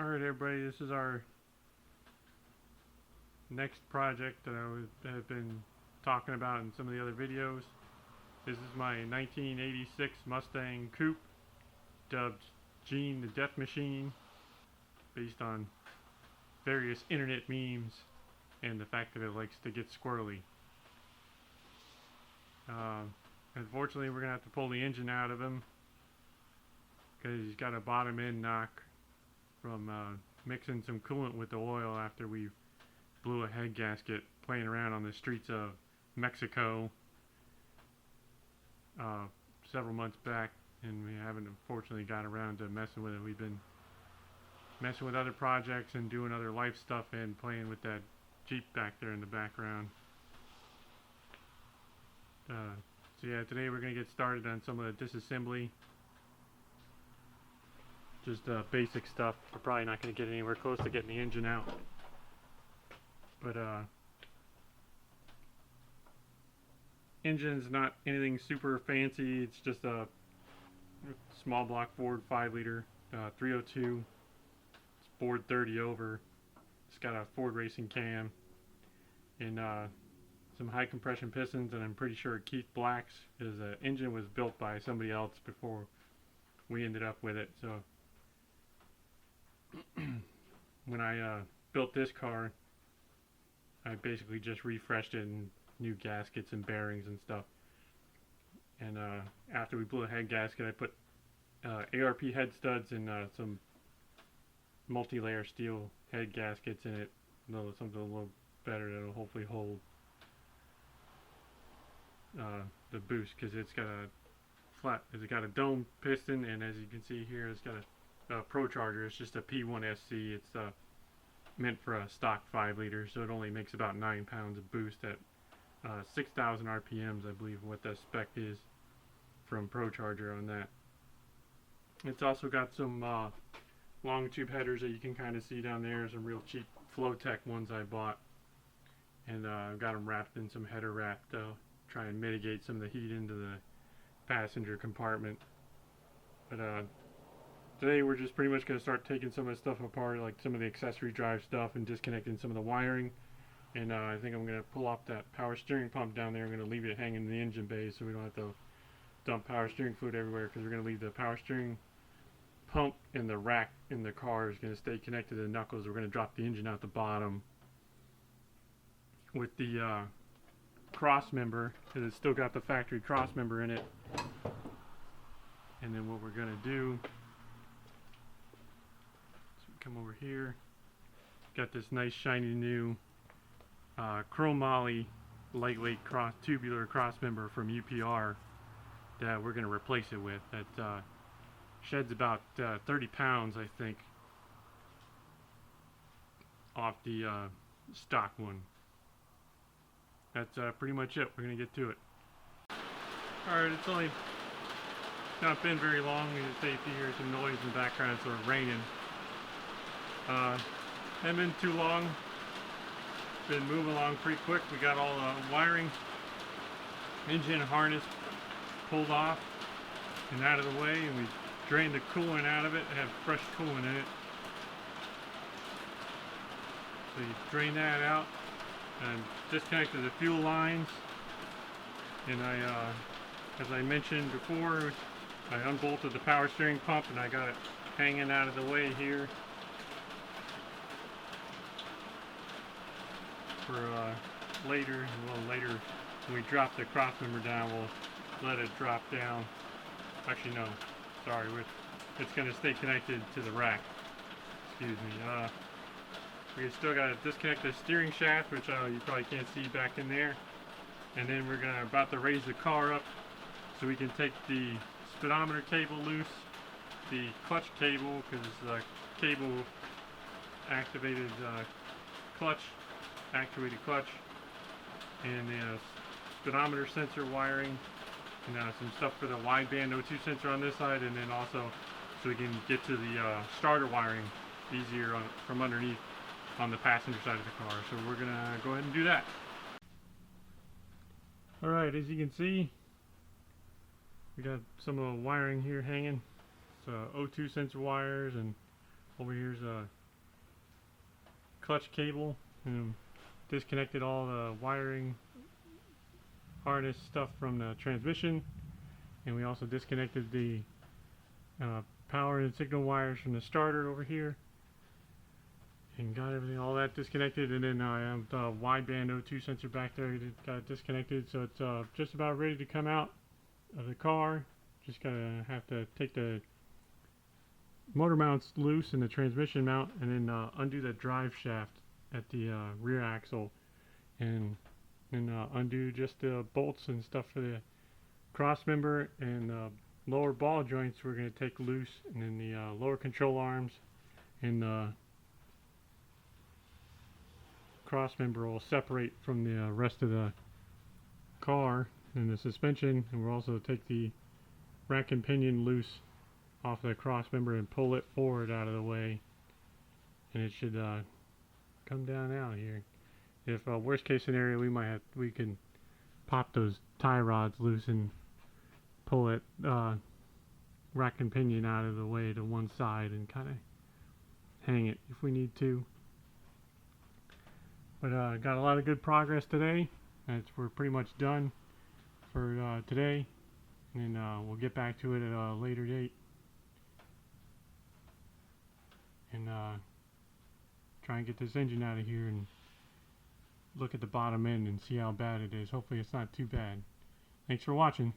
Alright everybody, this is our next project that I have been talking about in some of the other videos. This is my 1986 Mustang Coupe, dubbed Gene the Death Machine, based on various internet memes and the fact that it likes to get squirrely. Unfortunately, we're going to have to pull the engine out of him because he's got a bottom end knock from mixing some coolant with the oil after we blew a head gasket playing around on the streets of Mexico several months back, and we haven't unfortunately got around to messing with it. We've been messing with other projects and doing other life stuff and playing with that Jeep back there in the background. So yeah, today we're going to get started on some of the disassembly. Just basic stuff. We're probably not going to get anywhere close to getting the engine out. But engine's not anything super fancy. It's just a small block Ford 5-liter 302. It's bored 30 over. It's got a Ford racing cam and some high compression pistons, and I'm pretty sure Keith Black's. His engine was built by somebody else before we ended up with it. So when I built this car, I basically just refreshed it and new gaskets and bearings and stuff. And after we blew a head gasket, I put ARP head studs and some multi-layer steel head gaskets in it. Something a little better that'll hopefully hold the boost, because it's got a dome piston, and as you can see here, it's got a Pro Charger. It's just a P1SC. It's meant for a stock 5-liter, so it only makes about 9 pounds of boost at 6,000 RPMs, I believe what the spec is from Pro Charger on that. It's also got some long tube headers that you can kind of see down there, some real cheap Flowtech ones I bought, and I've got them wrapped in some header wrap to try and mitigate some of the heat into the passenger compartment. But today we're just pretty much going to start taking some of the stuff apart, like some of the accessory drive stuff, and disconnecting some of the wiring. And I think I'm going to pull off that power steering pump down there. I'm going to leave it hanging in the engine bay so we don't have to dump power steering fluid everywhere, because we're going to leave the power steering pump in the rack in the car is going to stay connected to the knuckles. We're going to drop the engine out the bottom with the cross member, because it's still got the factory cross member in it. And then what we're going to do, so we come over here, got this nice shiny new chromoly lightweight tubular cross member from UPR that we're going to replace it with. That sheds about 30 pounds, I think, off the stock one. That's pretty much it. We're going to get to it. Alright, it's only not been very long. As I say, if you hear some noise in the background, it's sort of raining. Hasn't been too long. Been moving along pretty quick. We got all the wiring, engine harness pulled off and out of the way, and we drained the coolant out of it. It had fresh coolant in it. So you drain that out and disconnected the fuel lines. And as I mentioned before, I unbolted the power steering pump and I got it hanging out of the way here for later. A little later, when we drop the cross member down, we'll let it drop down. Actually, no, sorry, it's going to stay connected to the rack. Excuse me. We still got to disconnect the steering shaft, which you probably can't see back in there. And then we're about to raise the car up so we can take the speedometer cable loose, the clutch cable, because the cable activated actuated clutch, and the speedometer sensor wiring, and some stuff for the wideband O2 sensor on this side, and then also so we can get to the starter wiring easier from underneath on the passenger side of the car. So we're gonna go ahead and do that. Alright, as you can see, we got some of the wiring here hanging. It's O2 sensor wires, and over here's clutch cable and disconnected all the wiring harness stuff from the transmission, and we also disconnected the power and signal wires from the starter over here and got everything, all that disconnected. And then I have the wideband O2 sensor back there that got disconnected, so it's just about ready to come out of the car. Just gotta have to take the motor mounts loose and the transmission mount, and then undo the drive shaft at the rear axle, and undo just the bolts and stuff for the cross member, and lower ball joints we're going to take loose, and then the lower control arms and the cross member will separate from the rest of the car and the suspension, and we'll also take the rack and pinion loose off the cross member and pull it forward out of the way, and it should come down out here. If worst case scenario, we can pop those tie rods loose and pull it rack and pinion out of the way to one side and kind of hang it if we need to. But got a lot of good progress today. We're pretty much done for today, and then we'll get back to it at a later date and try and get this engine out of here and look at the bottom end and see how bad it is. Hopefully it's not too bad. Thanks for watching.